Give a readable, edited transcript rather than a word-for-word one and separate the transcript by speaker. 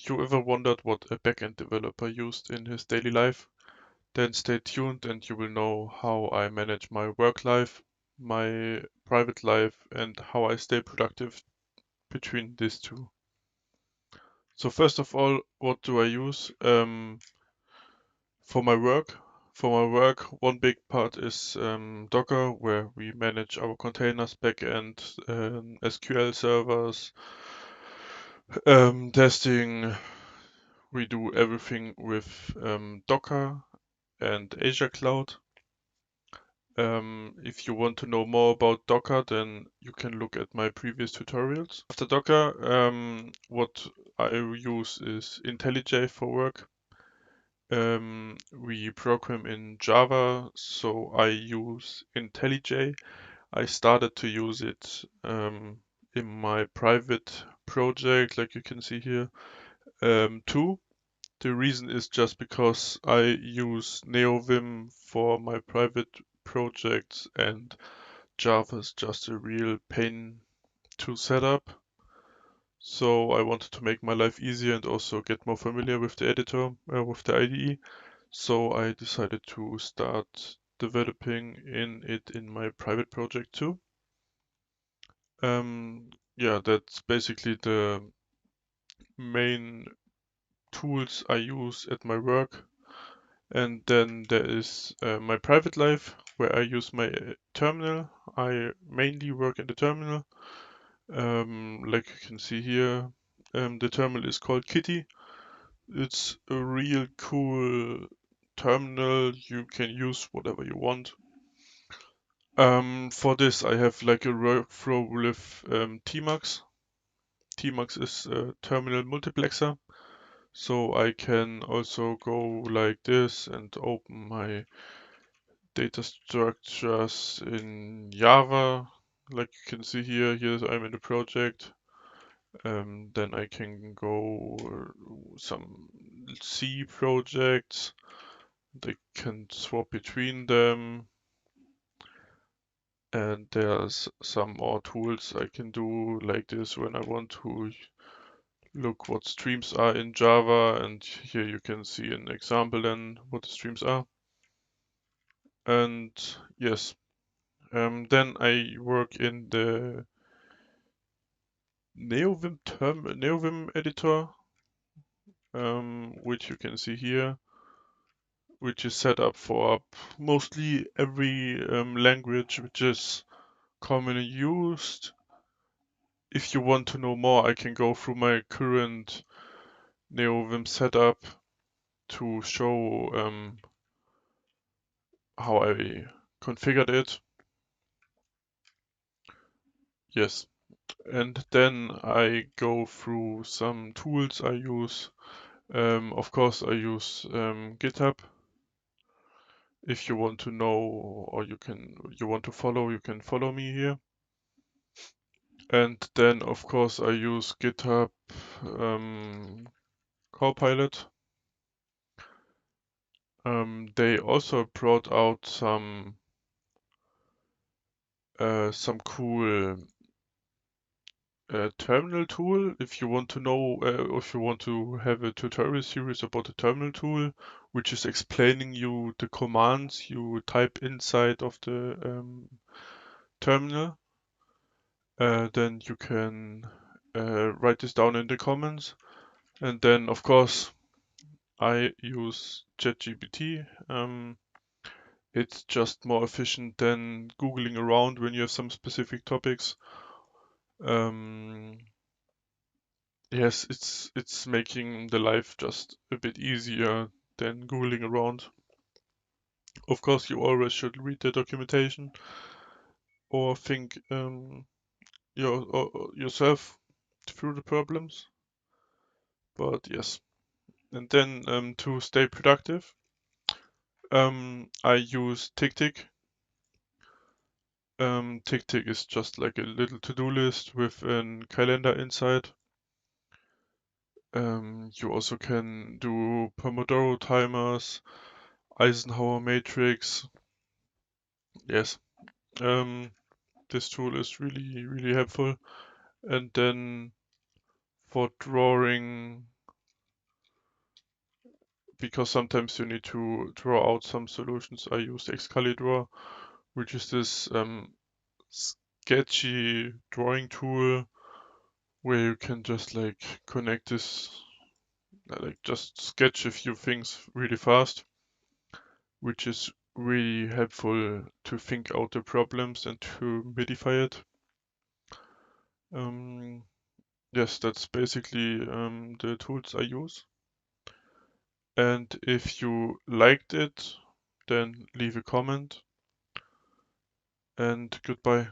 Speaker 1: you ever wondered what a backend developer used in his daily life? Then stay tuned and you will know how I manage my work life, my private life, and how I stay productive between these two. So first of all, what do I use for my work? For my work, one big part is Docker, where we manage our containers, backend, SQL servers, testing. We do everything with Docker and Azure Cloud. If you want to know more about Docker, then you can look at my previous tutorials. After Docker, what I use is IntelliJ for work. We program in Java, so I use IntelliJ. I started to use it in my private project, like you can see here, too. The reason is just because I use NeoVim for my private projects and Java is just a real pain to set up. So I wanted to make my life easier and also get more familiar with the editor, with the IDE. So I decided to start developing in it in my private project too. Yeah, that's basically the main tools I use at my work. And then there is my private life where I use my terminal. I mainly work in the terminal. Like you can see here, the terminal is called Kitty. It's a real cool terminal. You can use whatever you want. For this, I have like a workflow with Tmux. Tmux is a terminal multiplexer. So I can also go like this and open my data structures in Java. Like you can see here, I'm in the project. Then I can go some C projects. They can swap between them. And there's some more tools I can do like this when I want to look what streams are in Java. And here you can see an example then what the streams are. And yes, then I work in the NeoVim editor, which you can see here, which is set up for mostly every language which is commonly used. If you want to know more, I can go through my current NeoVim setup to show how I configured it. Yes, and then I go through some tools I use. Of course, I use GitHub. If you want to know or you want to follow, you can follow me here. And then, of course, I use GitHub Copilot. They also brought out some cool terminal tool. If you want to know, if you want to have a tutorial series about the terminal tool, which is explaining you the commands you type inside of the terminal, then you can write this down in the comments. And then, of course, I use ChatGPT. It's just more efficient than Googling around when you have some specific topics. Um, yes, it's making the life just a bit easier than Googling around. Of course, you always should read the documentation or think yourself through the problems. But yes, and then to stay productive, I use TickTick. TickTick is just like a little to-do list with a calendar inside. You also can do Pomodoro timers, Eisenhower matrix. Yes, this tool is really helpful. And then for drawing, because sometimes you need to draw out some solutions. I use Excalibur, which is this sketchy drawing tool where you can just like connect this, like just sketch a few things really fast, which is really helpful to think out the problems and to modify it. Yes, that's basically the tools I use. And if you liked it, then leave a comment and goodbye.